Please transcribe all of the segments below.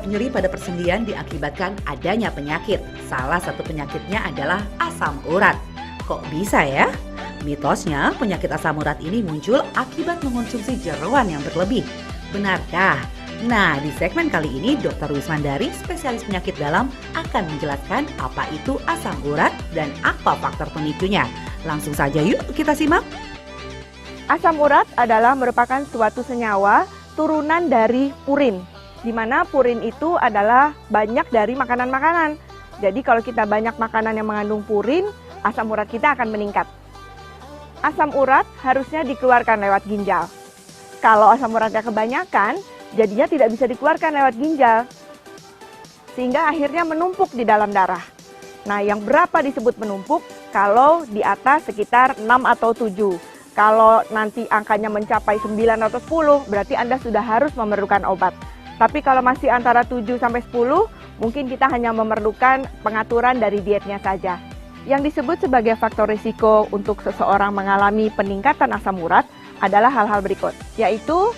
penyebab nyeri pada persendian diakibatkan adanya penyakit. Salah satu penyakitnya adalah asam urat. Kok bisa ya? Mitosnya penyakit asam urat ini muncul akibat mengonsumsi jeroan yang berlebih. Benarkah? Nah, di segmen kali ini Dr. Wismandari, spesialis penyakit dalam, akan menjelaskan apa itu asam urat dan apa faktor pemicunya. Langsung saja yuk kita simak. Asam urat adalah merupakan suatu senyawa turunan dari purin, di mana purin itu adalah banyak dari makanan-makanan. Jadi kalau kita banyak makanan yang mengandung purin, asam urat kita akan meningkat. Asam urat harusnya dikeluarkan lewat ginjal. Kalau asam uratnya kebanyakan, jadinya tidak bisa dikeluarkan lewat ginjal, sehingga akhirnya menumpuk di dalam darah. Nah, yang berapa disebut menumpuk? Kalau di atas sekitar 6 atau 7. Kalau nanti angkanya mencapai 9 atau 10, berarti Anda sudah harus memerlukan obat. Tapi kalau masih antara 7 sampai 10, mungkin kita hanya memerlukan pengaturan dari dietnya saja. Yang disebut sebagai faktor risiko untuk seseorang mengalami peningkatan asam urat adalah hal-hal berikut, yaitu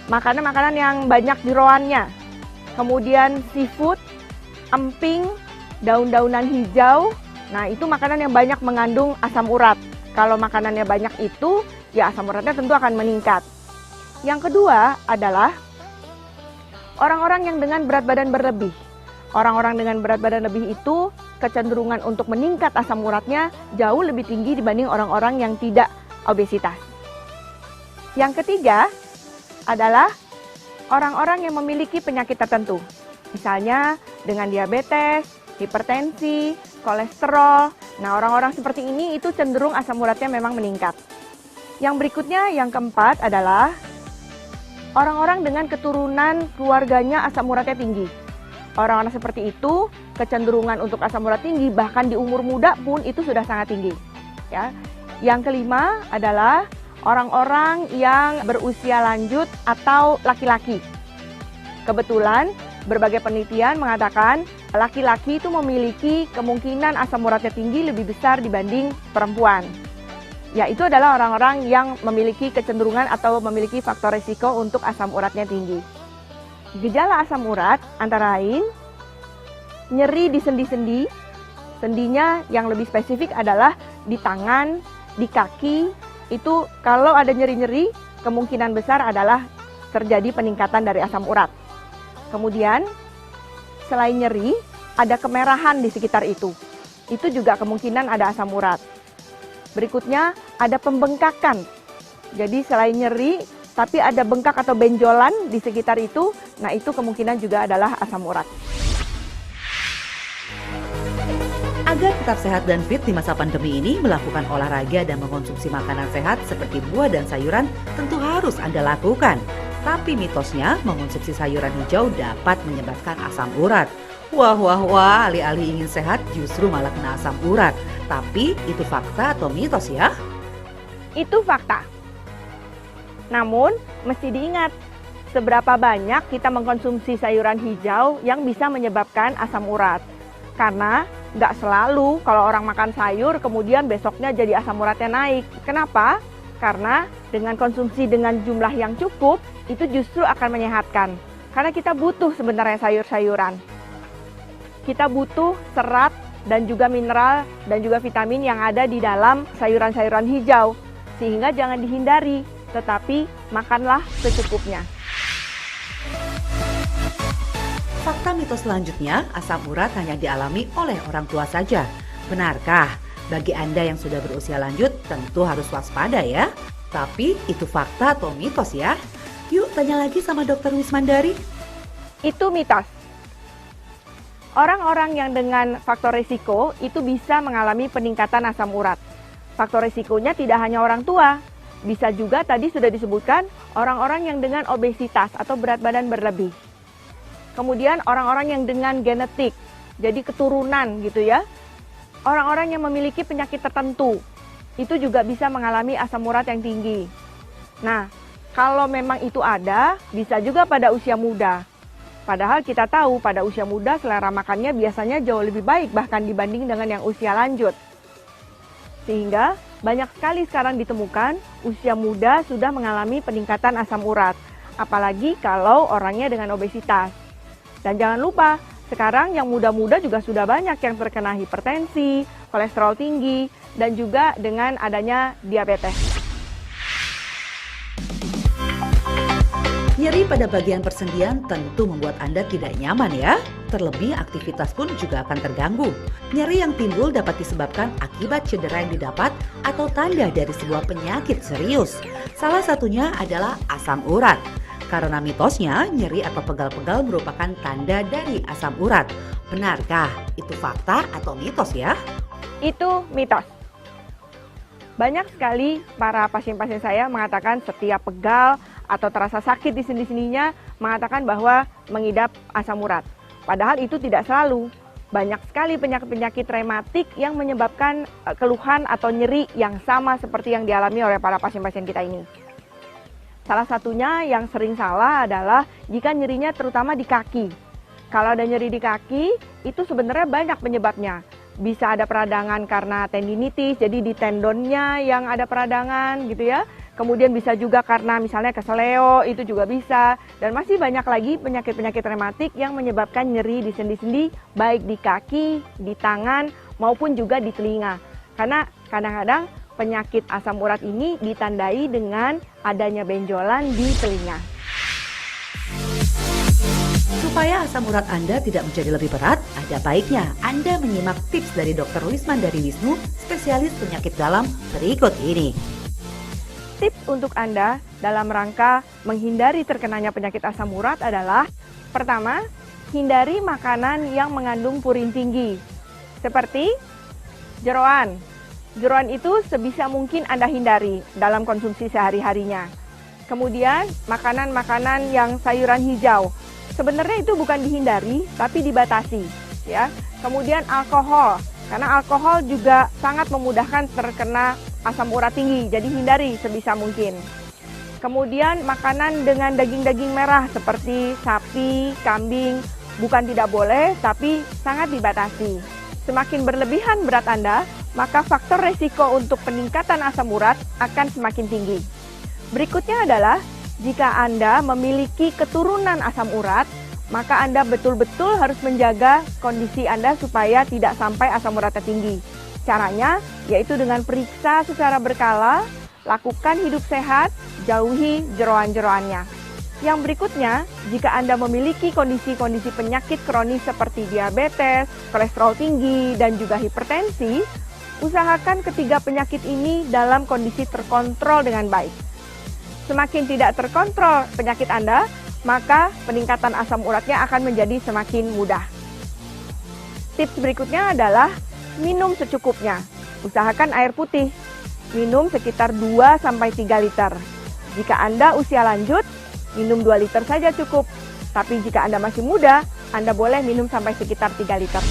makanan-makanan yang banyak jeroannya, kemudian seafood, emping, daun-daunan hijau. Nah, itu makanan yang banyak mengandung asam urat. Kalau makanannya banyak itu, ya asam uratnya tentu akan meningkat. Yang kedua adalah orang-orang yang dengan berat badan berlebih. Orang-orang dengan berat badan lebih itu kecenderungan untuk meningkat asam uratnya jauh lebih tinggi dibanding orang-orang yang tidak obesitas. Yang ketiga adalah orang-orang yang memiliki penyakit tertentu. Misalnya dengan diabetes, hipertensi, kolesterol. Nah, orang-orang seperti ini itu cenderung asam uratnya memang meningkat. Yang berikutnya, yang keempat adalah orang-orang dengan keturunan keluarganya asam uratnya tinggi. Orang-orang seperti itu kecenderungan untuk asam urat tinggi, bahkan di umur muda pun itu sudah sangat tinggi. Ya. Yang kelima adalah orang-orang yang berusia lanjut atau laki-laki. Kebetulan berbagai penelitian mengatakan laki-laki itu memiliki kemungkinan asam uratnya tinggi lebih besar dibanding perempuan. Ya, itu adalah orang-orang yang memiliki kecenderungan atau memiliki faktor risiko untuk asam uratnya tinggi. Gejala asam urat antara lain nyeri di sendi-sendi. Sendinya yang lebih spesifik adalah di tangan, di kaki. Itu kalau ada nyeri-nyeri, kemungkinan besar adalah terjadi peningkatan dari asam urat. Kemudian, selain nyeri, ada kemerahan di sekitar itu. Itu juga kemungkinan ada asam urat. Berikutnya, ada pembengkakan. Jadi selain nyeri, tapi ada bengkak atau benjolan di sekitar itu, nah itu kemungkinan juga adalah asam urat. Agar tetap sehat dan fit di masa pandemi ini, melakukan olahraga dan mengkonsumsi makanan sehat seperti buah dan sayuran tentu harus Anda lakukan. Tapi mitosnya mengonsumsi sayuran hijau dapat menyebabkan asam urat. Wah, alih-alih ingin sehat justru malah kena asam urat. Tapi itu fakta atau mitos ya? Itu fakta. Namun, mesti diingat, seberapa banyak kita mengkonsumsi sayuran hijau yang bisa menyebabkan asam urat. Karena nggak selalu kalau orang makan sayur kemudian besoknya jadi asam uratnya naik. Kenapa? Karena dengan konsumsi dengan jumlah yang cukup, itu justru akan menyehatkan. Karena kita butuh sebenarnya sayur-sayuran. Kita butuh serat dan juga mineral dan juga vitamin yang ada di dalam sayuran-sayuran hijau. Sehingga jangan dihindari, tetapi makanlah secukupnya. Fakta mitos selanjutnya, asam urat hanya dialami oleh orang tua saja. Benarkah? Bagi Anda yang sudah berusia lanjut, tentu harus waspada ya. Tapi itu fakta atau mitos ya? Yuk tanya lagi sama Dr. Wismandari. Itu mitos. Orang-orang yang dengan faktor risiko itu bisa mengalami peningkatan asam urat. Faktor risikonya tidak hanya orang tua, bisa juga tadi sudah disebutkan orang-orang yang dengan obesitas atau berat badan berlebih. Kemudian orang-orang yang dengan genetik, jadi keturunan gitu ya. Orang-orang yang memiliki penyakit tertentu, itu juga bisa mengalami asam urat yang tinggi. Nah, kalau memang itu ada, bisa juga pada usia muda. Padahal kita tahu pada usia muda selera makannya biasanya jauh lebih baik bahkan dibanding dengan yang usia lanjut. Sehingga banyak sekali sekarang ditemukan usia muda sudah mengalami peningkatan asam urat. Apalagi kalau orangnya dengan obesitas. Dan jangan lupa, sekarang yang muda-muda juga sudah banyak yang terkena hipertensi, kolesterol tinggi, dan juga dengan adanya diabetes. Nyeri pada bagian persendian tentu membuat Anda tidak nyaman ya. Terlebih aktivitas pun juga akan terganggu. Nyeri yang timbul dapat disebabkan akibat cedera yang didapat atau tanda dari sebuah penyakit serius. Salah satunya adalah asam urat. Karena mitosnya, nyeri atau pegal-pegal merupakan tanda dari asam urat. Benarkah itu fakta atau mitos ya? Itu mitos. Banyak sekali para pasien-pasien saya mengatakan setiap pegal atau terasa sakit di sendi-sendinya mengatakan bahwa mengidap asam urat. Padahal itu tidak selalu. Banyak sekali penyakit-penyakit rematik yang menyebabkan keluhan atau nyeri yang sama seperti yang dialami oleh para pasien-pasien kita ini. Salah satunya yang sering salah adalah jika nyerinya terutama di kaki. Kalau ada nyeri di kaki, itu sebenarnya banyak penyebabnya. Bisa ada peradangan karena tendinitis, jadi di tendonnya yang ada peradangan gitu ya. Kemudian bisa juga karena misalnya keseleo, itu juga bisa. Dan masih banyak lagi penyakit-penyakit rematik yang menyebabkan nyeri di sendi-sendi, baik di kaki, di tangan, maupun juga di telinga. Karena kadang-kadang penyakit asam urat ini ditandai dengan adanya benjolan di telinga. Supaya asam urat Anda tidak menjadi lebih berat, ada baiknya Anda menyimak tips dari Dr. Wismandari Wisnu, spesialis penyakit dalam berikut ini. Tips untuk Anda dalam rangka menghindari terkenanya penyakit asam urat adalah: pertama, hindari makanan yang mengandung purin tinggi, seperti jeroan. Jeroan itu sebisa mungkin Anda hindari dalam konsumsi sehari-harinya. Kemudian, makanan-makanan yang sayuran hijau. Sebenarnya itu bukan dihindari, tapi dibatasi, ya. Kemudian alkohol, karena alkohol juga sangat memudahkan terkena asam urat tinggi, jadi hindari sebisa mungkin. Kemudian makanan dengan daging-daging merah seperti sapi, kambing, bukan tidak boleh, tapi sangat dibatasi. Semakin berlebihan berat Anda, maka faktor resiko untuk peningkatan asam urat akan semakin tinggi. Berikutnya adalah, jika Anda memiliki keturunan asam urat, maka Anda betul-betul harus menjaga kondisi Anda supaya tidak sampai asam uratnya tinggi. Caranya yaitu dengan periksa secara berkala, lakukan hidup sehat, jauhi jeroan-jeroannya. Yang berikutnya, jika Anda memiliki kondisi-kondisi penyakit kronis seperti diabetes, kolesterol tinggi, dan juga hipertensi, usahakan ketiga penyakit ini dalam kondisi terkontrol dengan baik. Semakin tidak terkontrol penyakit Anda, maka peningkatan asam uratnya akan menjadi semakin mudah. Tips berikutnya adalah minum secukupnya. Usahakan air putih. Minum sekitar 2-3 liter. Jika Anda usia lanjut, minum 2 liter saja cukup. Tapi jika Anda masih muda, Anda boleh minum sampai sekitar 3 liter.